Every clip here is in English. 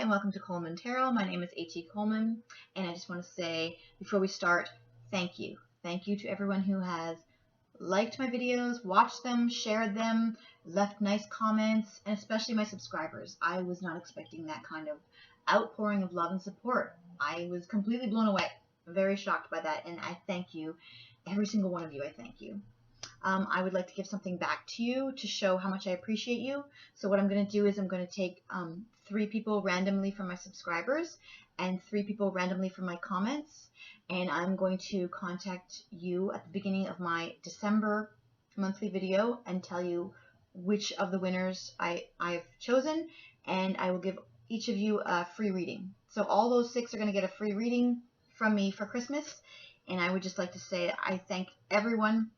and welcome to Coleman Tarot. My name is H.E. Coleman, and I just want to say, before we start, thank you. Thank you to everyone who has liked my videos, watched them, shared them, left nice comments, and especially my subscribers. I was not expecting that kind of outpouring of love and support. I was completely blown away. Very shocked by that, and I thank you. Every single one of you, I thank you. I would like to give something back to you to show how much I appreciate you. So what I'm going to do is I'm going to take 3 people randomly from my subscribers and 3 people randomly from my comments, and I'm going to contact you at the beginning of my December monthly video and tell you which of the winners I've chosen, and I will give each of you a free reading. So all those 6 are going to get a free reading from me for Christmas, and I would just like to say that I thank everyone.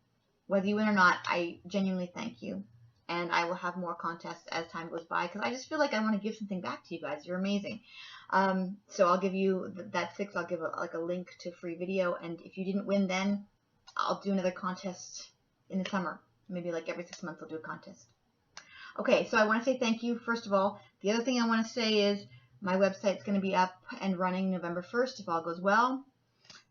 Whether you win or not, I genuinely thank you. And I will have more contests as time goes by because I just feel like I want to give something back to you guys. You're amazing. So I'll give you that 6. I'll give a link to free video. And if you didn't win then, I'll do another contest in the summer. Maybe like every 6 months I'll do a contest. Okay, so I want to say thank you, first of all. The other thing I want to say is my website's going to be up and running November 1st if all goes well.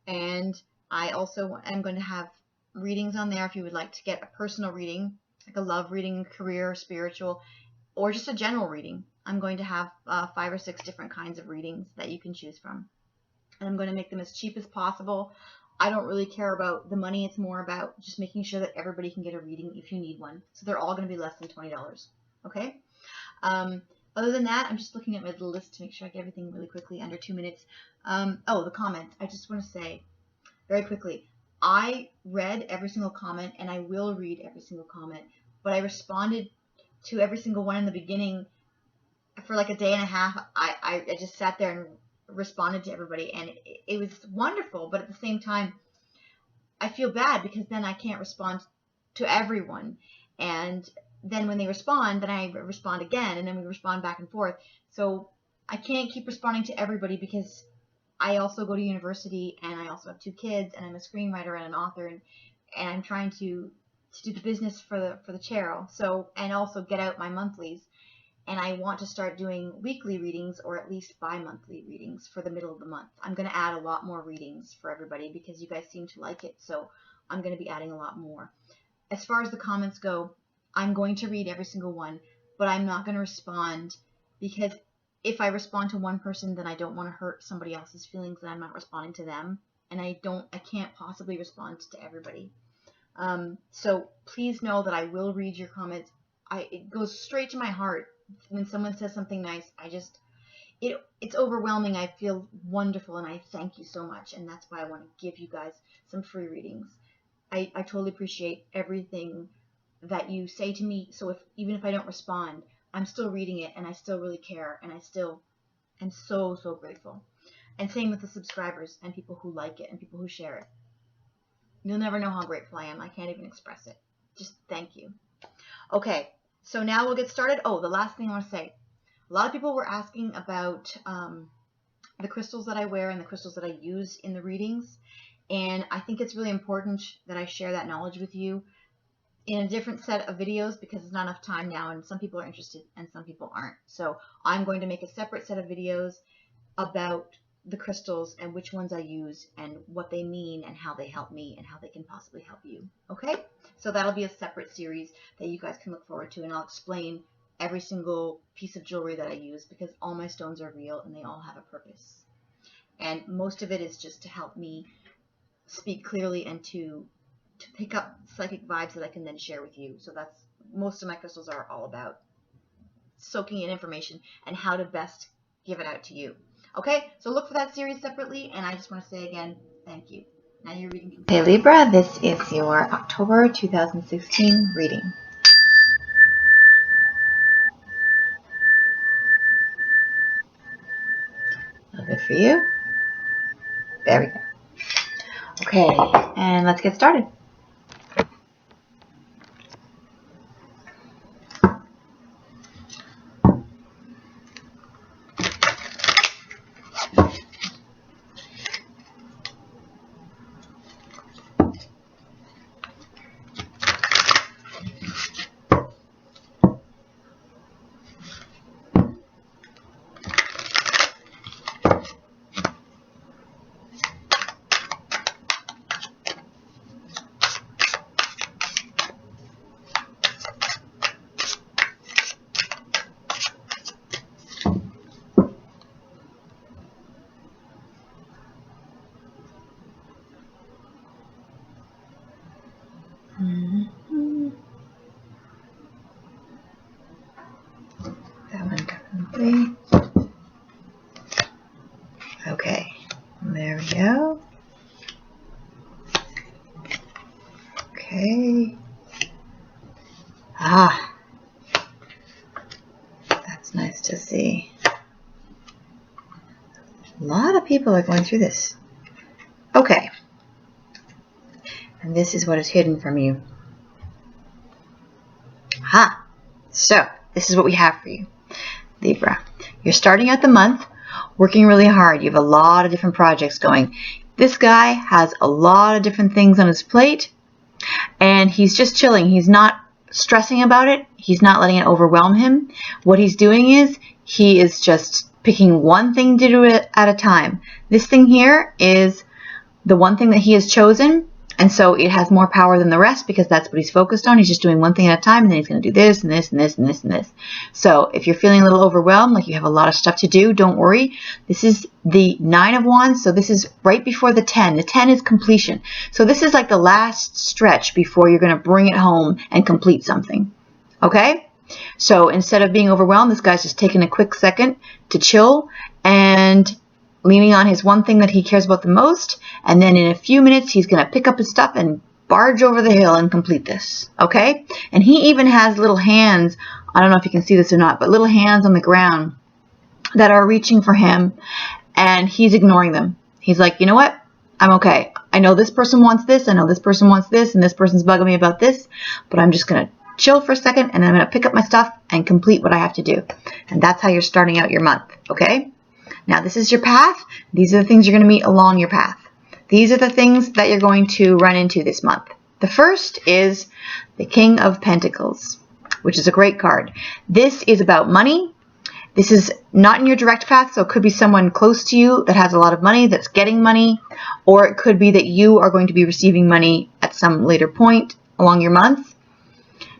And I also am going to have readings on there if you would like to get a personal reading, like a love reading, career, spiritual, or just a general reading. I'm going to have 5 or 6 different kinds of readings that you can choose from. And I'm going to make them as cheap as possible. I don't really care about the money. It's more about just making sure that everybody can get a reading if you need one. So they're all going to be less than $20. Okay? Other than that, I'm just looking at my little list to make sure I get everything really quickly under 2 minutes. Oh, the comments. I just want to say very quickly, I read every single comment, and I will read every single comment, but I responded to every single one in the beginning for like a day and a half. I just sat there and responded to everybody, and it was wonderful, but at the same time, I feel bad because then I can't respond to everyone, and then when they respond, then I respond again, and then we respond back and forth. So I can't keep responding to everybody because I also go to university, and I also have 2 kids, and I'm a screenwriter and an author, and I'm trying to do the business for the tarot, so, and also get out my monthlies, and I want to start doing weekly readings or at least bi-monthly readings for the middle of the month. I'm going to add a lot more readings for everybody because you guys seem to like it, so I'm going to be adding a lot more. As far as the comments go, I'm going to read every single one, but I'm not going to respond because if I respond to one person, then I don't want to hurt somebody else's feelings that I'm not responding to them, and I can't possibly respond to everybody. So please know that I will read your comments. It goes straight to my heart when someone says something nice. It's overwhelming. I feel wonderful, and I thank you so much, and that's why I want to give you guys some free readings. I totally appreciate everything that you say to me. So even if I don't respond, I'm still reading it, and I still really care, and I still am so, so grateful. And same with the subscribers and people who like it and people who share it. You'll never know how grateful I am. I can't even express it. Just thank you. Okay, so now we'll get started. Oh, the last thing I want to say. A lot of people were asking about the crystals that I wear and the crystals that I use in the readings, and I think it's really important that I share that knowledge with you in a different set of videos because there's not enough time now, and some people are interested and some people aren't. So I'm going to make a separate set of videos about the crystals and which ones I use and what they mean and how they help me and how they can possibly help you. Okay? So that'll be a separate series that you guys can look forward to, and I'll explain every single piece of jewelry that I use because all my stones are real and they all have a purpose. And most of it is just to help me speak clearly and to pick up psychic vibes that I can then share with you. So that's most of my crystals are all about soaking in information and how to best give it out to you. Okay, so look for that series separately, and I just want to say again, thank you. Now you're reading. Hey Libra, this is your October 2016 reading. Good for you. There we go. Okay, and let's get started. quickly. Okay, there we go. Okay. Ah, that's nice to see. A lot of people are going through this. Okay. And this is what is hidden from you. Ha! So, this is what we have for you, Libra. You're starting out the month working really hard. You have a lot of different projects going. This guy has a lot of different things on his plate, and he's just chilling. He's not stressing about it. He's not letting it overwhelm him. What he's doing is he is just picking one thing to do it at a time. This thing here is the one thing that he has chosen, and so it has more power than the rest because that's what he's focused on. He's just doing one thing at a time, and then he's going to do this and this and this and this and this. So if you're feeling a little overwhelmed, like you have a lot of stuff to do, don't worry. This is the 9 of Wands, so this is right before the 10. The 10 is completion. So this is like the last stretch before you're going to bring it home and complete something. Okay? So instead of being overwhelmed, this guy's just taking a quick second to chill and leaning on his one thing that he cares about the most, and then in a few minutes he's going to pick up his stuff and barge over the hill and complete this, okay? And he even has little hands, I don't know if you can see this or not, but little hands on the ground that are reaching for him, and he's ignoring them. He's like, you know what? I'm okay. I know this person wants this, I know this person wants this, and this person's bugging me about this, but I'm just going to chill for a second, and then I'm going to pick up my stuff and complete what I have to do. And that's how you're starting out your month, okay? Now, this is your path. These are the things you're going to meet along your path. These are the things that you're going to run into this month. The first is the King of Pentacles, which is a great card. This is about money. This is not in your direct path, so it could be someone close to you that has a lot of money, that's getting money, or it could be that you are going to be receiving money at some later point along your month.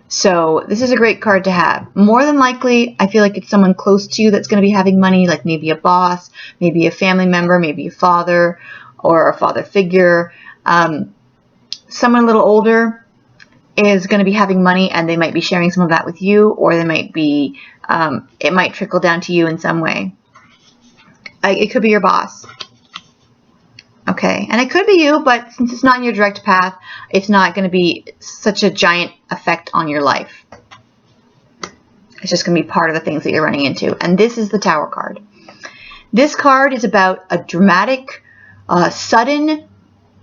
So this is a great card to have. More than likely, I feel like it's someone close to you that's going to be having money, like maybe a boss, maybe a family member, maybe a father or a father figure. Someone a little older is going to be having money, and they might be sharing some of that with you, or they might be, it might trickle down to you in some way. It could be your boss. Okay, and it could be you, but since it's not in your direct path, it's not going to be such a giant effect on your life. It's just going to be part of the things that you're running into. And this is the Tower card. This card is about a dramatic, sudden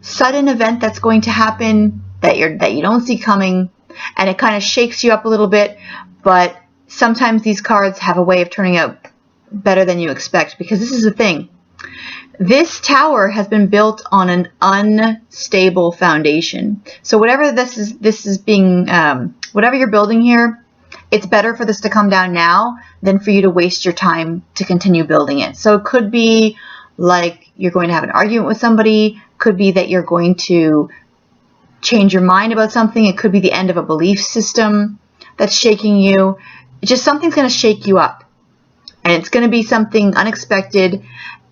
event that's going to happen that you don't see coming, and it kind of shakes you up a little bit. But sometimes these cards have a way of turning out better than you expect, because this is the thing. This tower has been built on an unstable foundation. So whatever whatever you're building here, it's better for this to come down now than for you to waste your time to continue building it. So it could be like you're going to have an argument with somebody. Could be that you're going to change your mind about something. It could be the end of a belief system that's shaking you. It's just something's going to shake you up. And it's going to be something unexpected.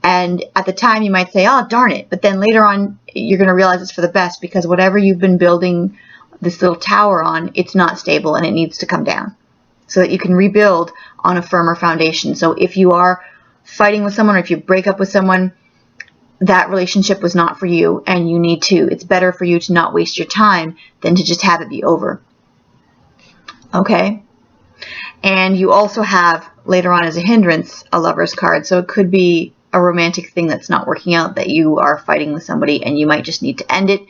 And at the time you might say, oh, darn it. But then later on, you're going to realize it's for the best, because whatever you've been building this little tower on, it's not stable and it needs to come down so that you can rebuild on a firmer foundation. So if you are fighting with someone, or if you break up with someone, that relationship was not for you, and you need to, it's better for you to not waste your time than to just have it be over. Okay? And you also have, later on as a hindrance, a Lover's card. So it could be a romantic thing that's not working out, that you are fighting with somebody, and you might just need to end it,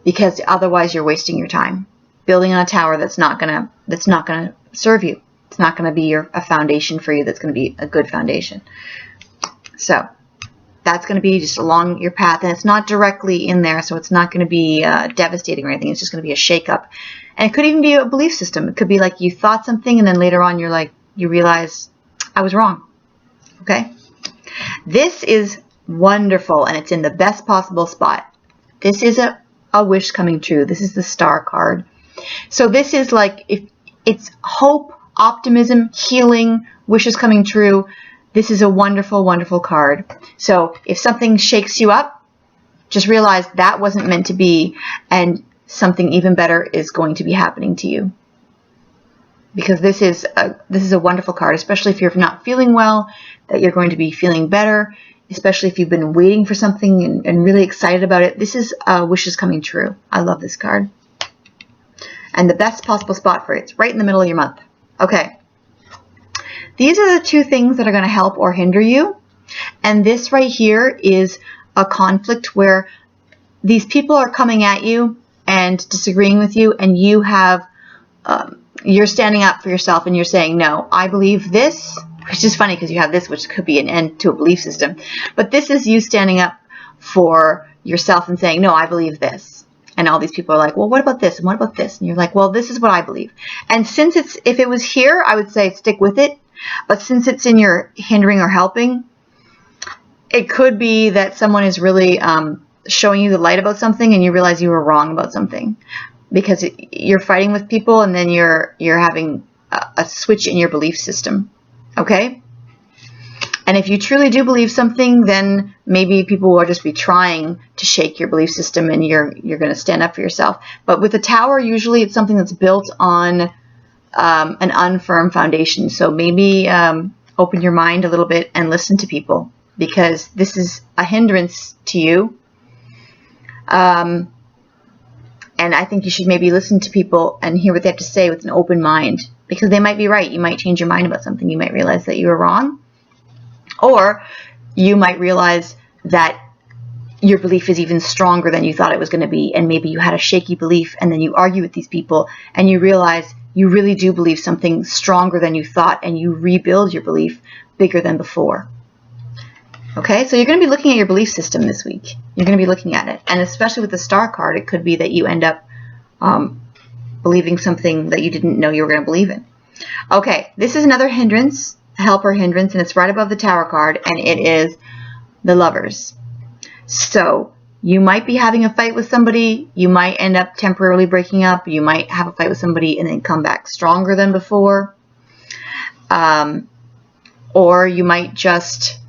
because otherwise you're wasting your time building on a tower that's not gonna serve you. It's not gonna be a foundation for you that's gonna be a good foundation. So that's gonna be just along your path, and it's not directly in there, so it's not gonna be devastating or anything. It's just gonna be a shake-up. And it could even be a belief system. It could be like you thought something, and then later on you realize, I was wrong. Okay? This is wonderful, and it's in the best possible spot. This is a wish coming true. This is the Star card. So this is like, if it's hope, optimism, healing, wishes coming true. This is a wonderful, wonderful card. So if something shakes you up, just realize that wasn't meant to be, and something even better is going to be happening to you. because this is a wonderful card, especially if you're not feeling well, that you're going to be feeling better, especially if you've been waiting for something and really excited about it. This is wishes coming true. I love this card. And the best possible spot for it. It's right in the middle of your month. Okay. These are the two things that are going to help or hinder you. And this right here is a conflict where these people are coming at you and disagreeing with you, and you have, you're standing up for yourself and you're saying, no, I believe this, which is funny because you have this, which could be an end to a belief system. But this is you standing up for yourself and saying, no, I believe this. And all these people are like, well, what about this? And what about this? And you're like, well, this is what I believe. And since if it was here, I would say stick with it. But since it's in your hindering or helping, it could be that someone is really showing you the light about something and you realize you were wrong about something, because you're fighting with people and then you're having a switch in your belief system. Okay? And if you truly do believe something, then maybe people will just be trying to shake your belief system and you're going to stand up for yourself. But with the Tower, usually it's something that's built on an unfirm foundation. So maybe open your mind a little bit and listen to people, because this is a hindrance to you. And I think you should maybe listen to people and hear what they have to say with an open mind, because they might be right. You might change your mind about something. You might realize that you were wrong. Or you might realize that your belief is even stronger than you thought it was going to be, and maybe you had a shaky belief, and then you argue with these people, and you realize you really do believe something stronger than you thought, and you rebuild your belief bigger than before. Okay, so you're going to be looking at your belief system this week. You're going to be looking at it, and especially with the Star card, it could be that you end up believing something that you didn't know you were going to believe in. Okay, this is another hindrance, helper hindrance, and it's right above the Tower card, and it is the Lovers. So you might be having a fight with somebody, you might end up temporarily breaking up, you might have a fight with somebody and then come back stronger than before, or you might just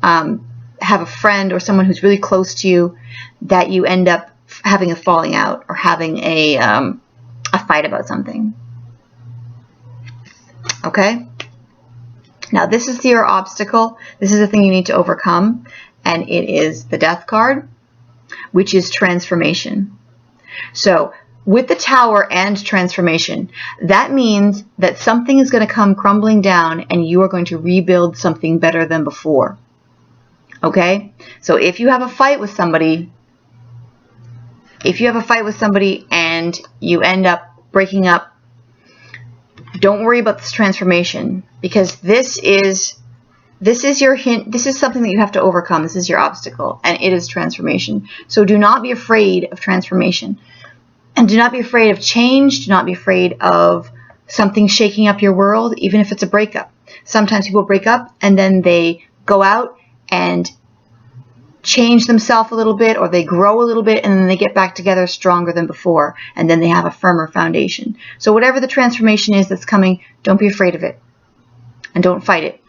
have a friend or someone who's really close to you that you end up having a falling out or having a fight about something. Okay? Now, this is your obstacle. This is the thing you need to overcome, and it is the Death card, which is transformation. So, with the Tower and transformation, that means that something is going to come crumbling down, and you are going to rebuild something better than before. Okay? So, if you have a fight with somebody, and you end up breaking up, don't worry about this transformation, because this is your hint. This is something that you have to overcome. This is your obstacle, and it is transformation. So do not be afraid of transformation, and do not be afraid of change. Do not be afraid of something shaking up your world, even if it's a breakup. Sometimes people break up and then they go out and change themselves a little bit, or they grow a little bit, and then they get back together stronger than before, and then they have a firmer foundation. So whatever the transformation is that's coming, don't be afraid of it, and don't fight it,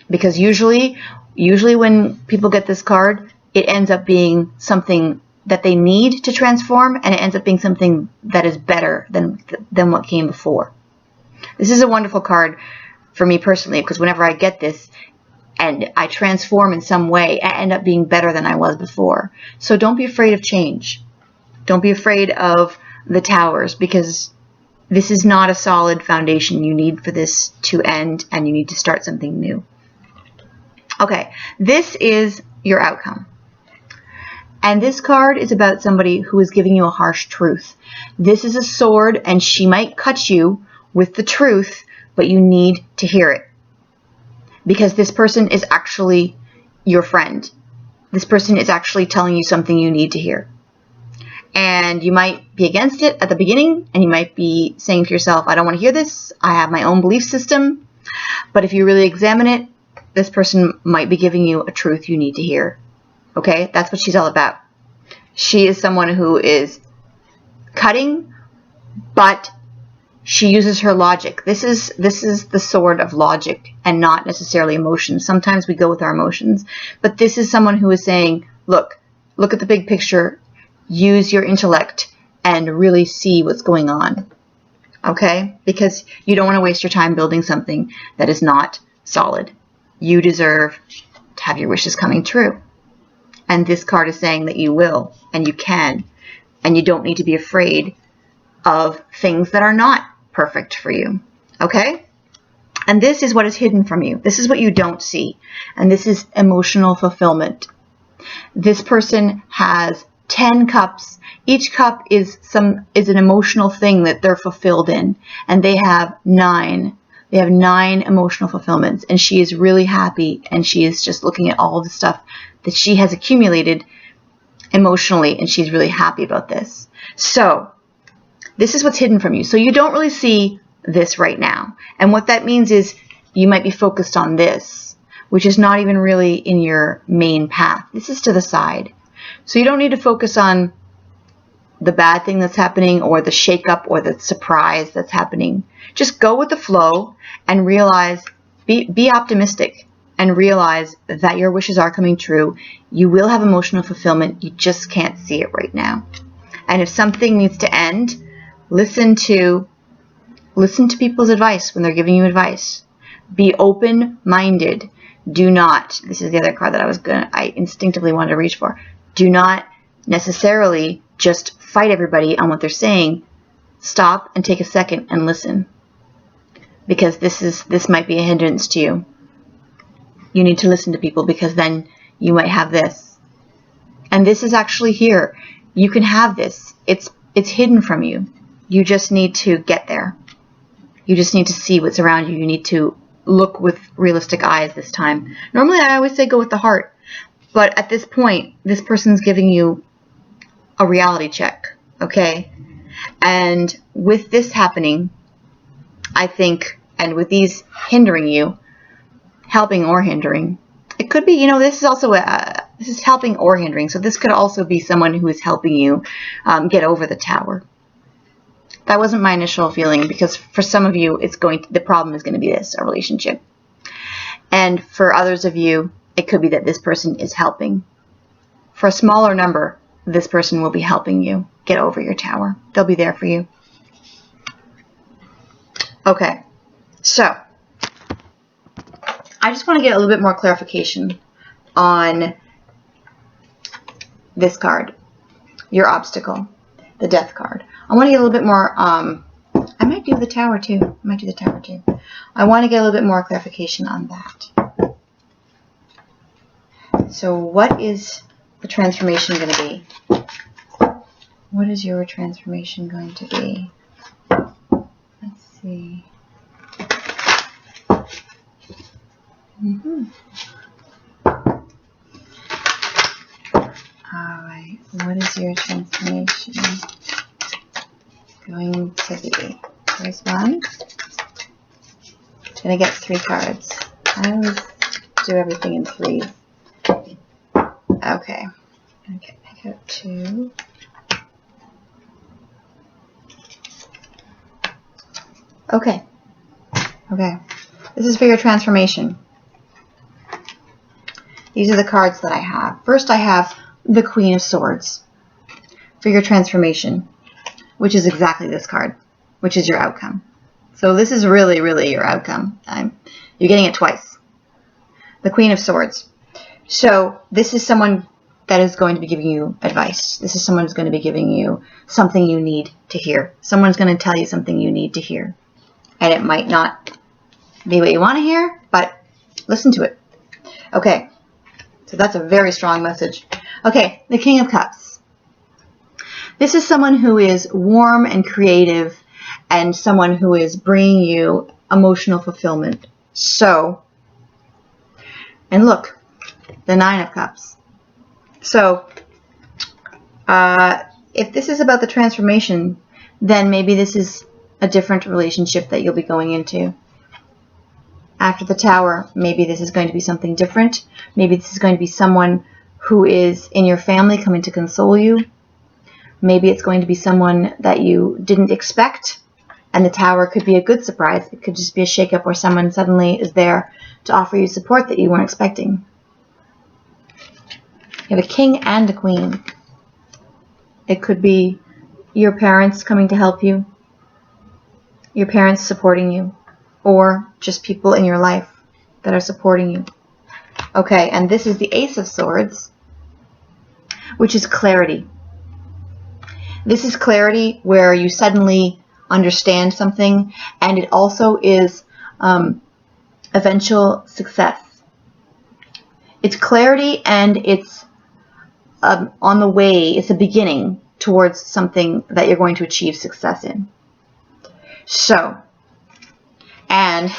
because usually when people get this card, it ends up being something that they need to transform, and it ends up being something that is better than what came before. This is a wonderful card for me personally, because whenever I get this and I transform in some way, I end up being better than I was before. So don't be afraid of change. Don't be afraid of the Towers, because this is not a solid foundation you need for this to end, and you need to start something new. Okay, this is your outcome. And this card is about somebody who is giving you a harsh truth. This is a sword, and she might cut you with the truth, but you need to hear it, because this person is actually your friend. This person is actually telling you something you need to hear. And you might be against it at the beginning, and you might be saying to yourself, I don't want to hear this. I have my own belief system. But if you really examine it, this person might be giving you a truth you need to hear. Okay? That's what she's all about. She is someone who is cutting, but she uses her logic. This is the sword of logic and not necessarily emotions. Sometimes we go with our emotions, but this is someone who is saying, look at the big picture, use your intellect, and really see what's going on. okay? Because you don't want to waste your time building something that is not solid. You deserve to have your wishes coming true. And this card is saying that you will, and you can, and you don't need to be afraid of things that are not perfect for you, okay? And this is what is hidden from you. This is what you don't see. And this is emotional fulfillment. This person has 10 cups. Each cup is an emotional thing that they're fulfilled in. And they have 9. They have 9 emotional fulfillments. And she is really happy. And she is just looking at all the stuff that she has accumulated emotionally. And she's really happy about this. So this is what's hidden from you. So you don't really see this right now. And what that means is you might be focused on this, which is not even really in your main path. This is to the side. So you don't need to focus on the bad thing that's happening or the shakeup or the surprise that's happening. Just go with the flow and realize, be optimistic and realize that your wishes are coming true. You will have emotional fulfillment. You just can't see it right now. And if something needs to end, listen to people's advice when they're giving you advice. Be open-minded. Do not, this is the other card that I instinctively wanted to reach for. Do not necessarily just fight everybody on what they're saying. Stop and take a second and listen. Because this might be a hindrance to you. You need to listen to people because then you might have this. And this is actually here. You can have this. It's hidden from you. You just need to get there. You just need to see what's around you. You need to look with realistic eyes this time. Normally, I always say go with the heart. But at this point, this person's giving you a reality check, okay? And with this happening, I think, and with these hindering you, helping or hindering, it could be, this is also this is helping or hindering. So this could also be someone who is helping you get over the tower. That wasn't my initial feeling because for some of you, the problem is going to be this, a relationship. And for others of you, it could be that this person is helping. For a smaller number, this person will be helping you get over your tower. They'll be there for you. Okay, so I just want to get a little bit more clarification on this card, your obstacle, the death card. I want to get a little bit more, I might do the tower too. I want to get a little bit more clarification on that. So what is the transformation going to be? What is your transformation going to be? Let's see. Alright, what is your transformation going to be? There's one. I'm going to get 3 cards. I always do everything in 3s. Okay. Okay, pick out 2. Okay. Okay. This is for your transformation. These are the cards that I have. First I have the Queen of Swords for your transformation, which is exactly this card, which is your outcome. So this is really, really your outcome. You're getting it twice. The Queen of Swords. So this is someone that is going to be giving you advice. This is someone who's going to be giving you something you need to hear. Someone's going to tell you something you need to hear. And it might not be what you want to hear, but listen to it. Okay. So that's a very strong message. Okay, the King of Cups. This is someone who is warm and creative and someone who is bringing you emotional fulfillment. So, and look, the 9 of Cups. So, if this is about the transformation, then maybe this is a different relationship that you'll be going into. After the Tower, maybe this is going to be something different. Maybe this is going to be someone who is in your family coming to console you. Maybe it's going to be someone that you didn't expect, and the Tower could be a good surprise. It could just be a shakeup where someone suddenly is there to offer you support that you weren't expecting. You have a King and a Queen. It could be your parents coming to help you. your parents supporting you, or just people in your life that are supporting you. Okay, and this is the Ace of Swords, which is clarity. This is clarity where you suddenly understand something, and it also is eventual success. It's clarity, and it's on the way, it's a beginning towards something that you're going to achieve success in. So, and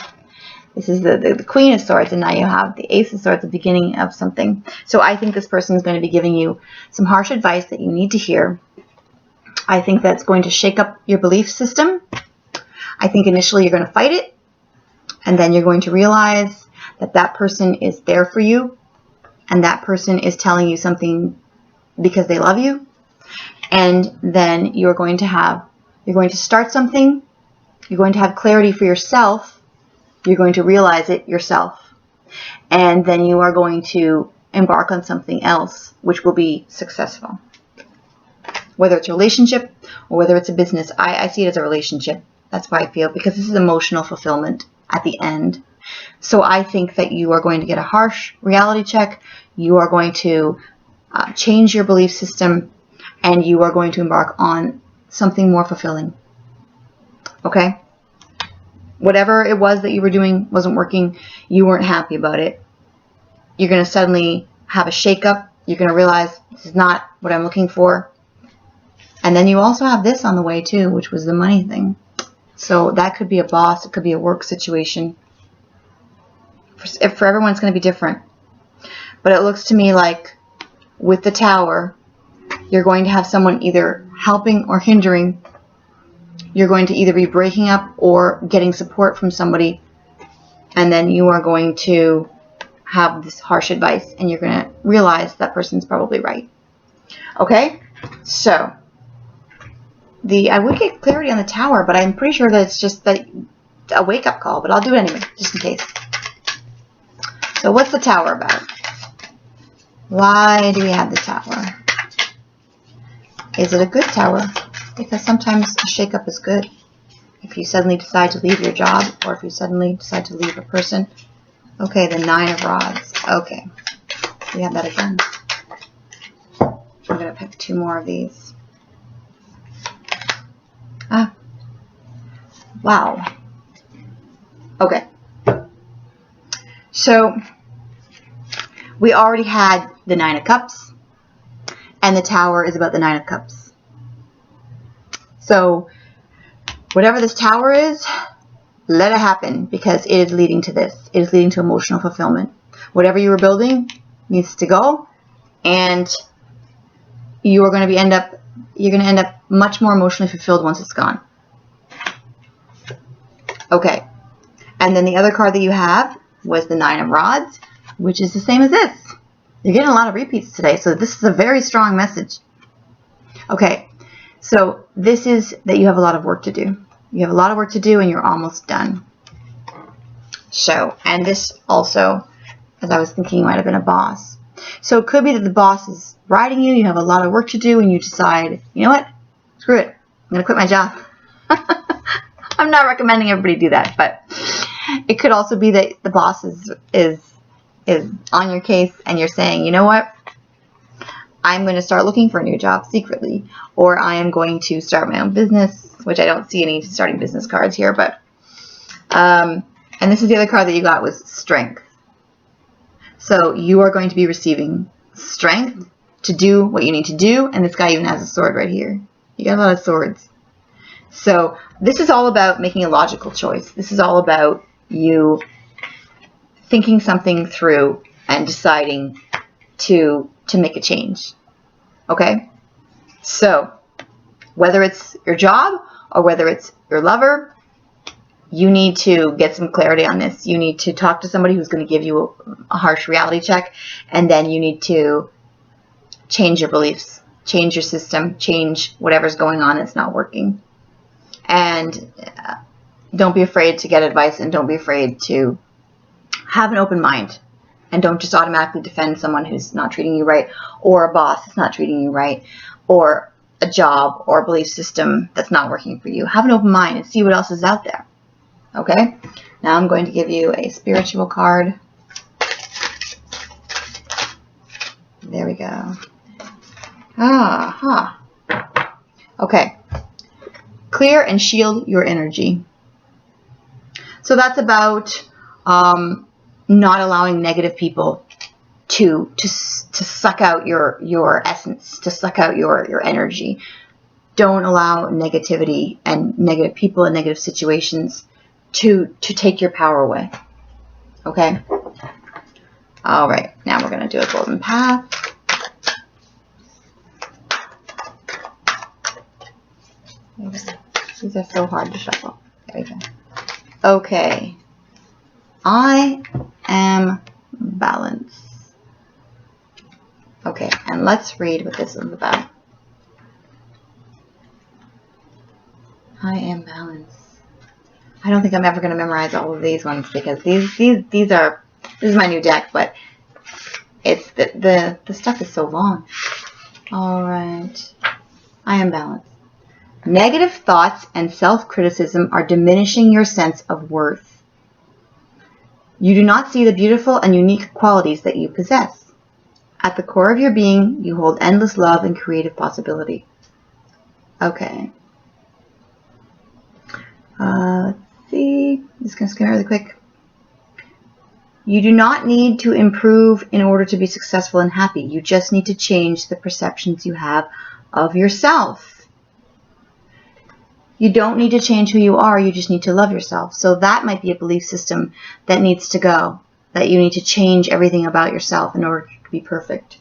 this is the Queen of Swords, and now you have the Ace of Swords, the beginning of something. So I think this person is going to be giving you some harsh advice that you need to hear. I think that's going to shake up your belief system. I think initially you're going to fight it, and then you're going to realize that that person is there for you, and that person is telling you something because they love you. And then you're going to start something, you're going to have clarity for yourself, you're going to realize it yourself, and then you are going to embark on something else which will be successful. Whether it's a relationship or whether it's a business, I see it as a relationship. That's why I feel, because this is emotional fulfillment at the end. So I think that you are going to get a harsh reality check, you are going to change your belief system, and you are going to embark on something more fulfilling. Okay? Whatever it was that you were doing wasn't working, you weren't happy about it. You're going to suddenly have a shakeup. You're going to realize this is not what I'm looking for. And then you also have this on the way too, which was the money thing. So that could be a boss, it could be a work situation. For everyone, it's going to be different. But it looks to me like with the Tower, you're going to have someone either helping or hindering. You're going to either be breaking up or getting support from somebody. And then you are going to have this harsh advice, and you're going to realize that person's probably right. Okay? So, I would get clarity on the Tower, but I'm pretty sure that it's just a wake-up call, but I'll do it anyway, just in case. So what's the Tower about? Why do we have the Tower? Is it a good Tower? Because sometimes a shake-up is good. If you suddenly decide to leave your job, or if you suddenly decide to leave a person. Okay, the Nine of Rods. Okay, we have that again. I'm going to pick 2 more of these. Ah. Wow. Okay. So, we already had the Nine of Cups, and the Tower is about the Nine of Cups. So, whatever this Tower is, let it happen, because it is leading to this. It is leading to emotional fulfillment. Whatever you were building needs to go, and you are going to end up much more emotionally fulfilled once it's gone. Okay. And then the other card that you have was the Nine of Rods, which is the same as this. You're getting a lot of repeats today, so this is a very strong message. Okay. So this is that you have a lot of work to do. You have a lot of work to do, and you're almost done. So, and this also, as I was thinking, might have been a boss. So it could be that the boss is riding you, you have a lot of work to do, and you decide, you know what, screw it, I'm going to quit my job. I'm not recommending everybody do that, but it could also be that the boss is on your case, and you're saying, you know what, I'm going to start looking for a new job secretly, or I am going to start my own business, which I don't see any starting business cards here, but, and this is the other card that you got, was Strength. So you are going to be receiving strength to do what you need to do, and this guy even has a sword right here. You got a lot of swords. So this is all about making a logical choice. This is all about you thinking something through and deciding to make a change. Okay? So whether it's your job or whether it's your lover, you need to get some clarity on this. You need to talk to somebody who's going to give you a harsh reality check, and then you need to change your beliefs, change your system, change whatever's going on that's not working. And don't be afraid to get advice, and don't be afraid to have an open mind. And don't just automatically defend someone who's not treating you right, or a boss that's not treating you right, or a job or a belief system that's not working for you. Have an open mind and see what else is out there. Okay? Now I'm going to give you a spiritual card. There we go. Okay. Clear and shield your energy. So that's about not allowing negative people to suck out your essence, to suck out your energy. Don't allow negativity and negative people and negative situations to take your power away. Okay? All right. Now we're going to do a golden path. These are so hard to shuffle. There we go. Okay. I am balance. Okay, and let's read what this is about. I am balance. I don't think I'm ever going to memorize all of these ones because these are, this is my new deck, but it's the stuff is so long. All right. I am balance. Negative thoughts and self-criticism are diminishing your sense of worth. You do not see the beautiful and unique qualities that you possess. At the core of your being, you hold endless love and creative possibility. Okay. Let's see. I'm just going to skim really quick. You do not need to improve in order to be successful and happy. You just need to change the perceptions you have of yourself. You don't need to change who you are. You just need to love yourself. So that might be a belief system that needs to go. That you need to change everything about yourself in order to be perfect.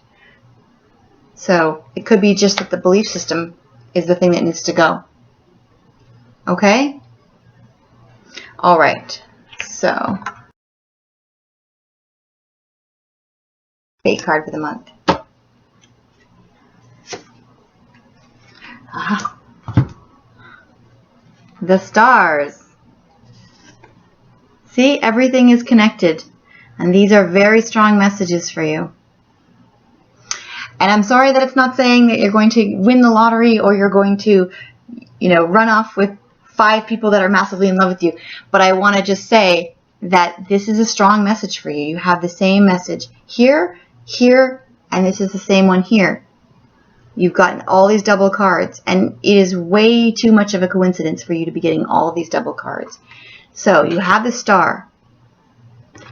So it could be just that the belief system is the thing that needs to go. Okay? All right. So, fate card for the month. The stars. See, everything is connected. And these are very strong messages for you. And I'm sorry that it's not saying that you're going to win the lottery or you're going to, run off with 5 people that are massively in love with you. But I want to just say that this is a strong message for you. You have the same message here, here, and this is the same one here. You've gotten all these double cards, and it is way too much of a coincidence for you to be getting all of these double cards. So you have the star,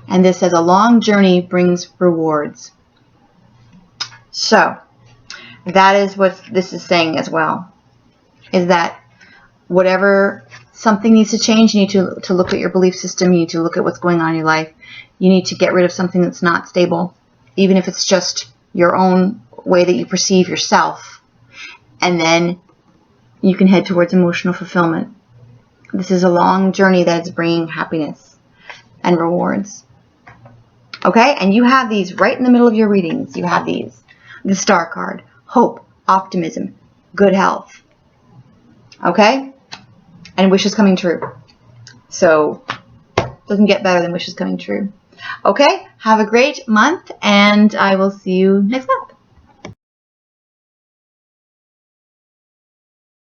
and this says a long journey brings rewards. So that is what this is saying as well, is that whatever something needs to change, you need to look at your belief system, you need to look at what's going on in your life, you need to get rid of something that's not stable, even if it's just your own way that you perceive yourself, and then you can head towards emotional fulfillment. This is a long journey that is bringing happiness and rewards. Okay, and you have these right in the middle of your readings. You have these. The star card, hope, optimism, good health. Okay, and wishes coming true. So doesn't get better than wishes coming true. Okay, have a great month, and I will see you next month.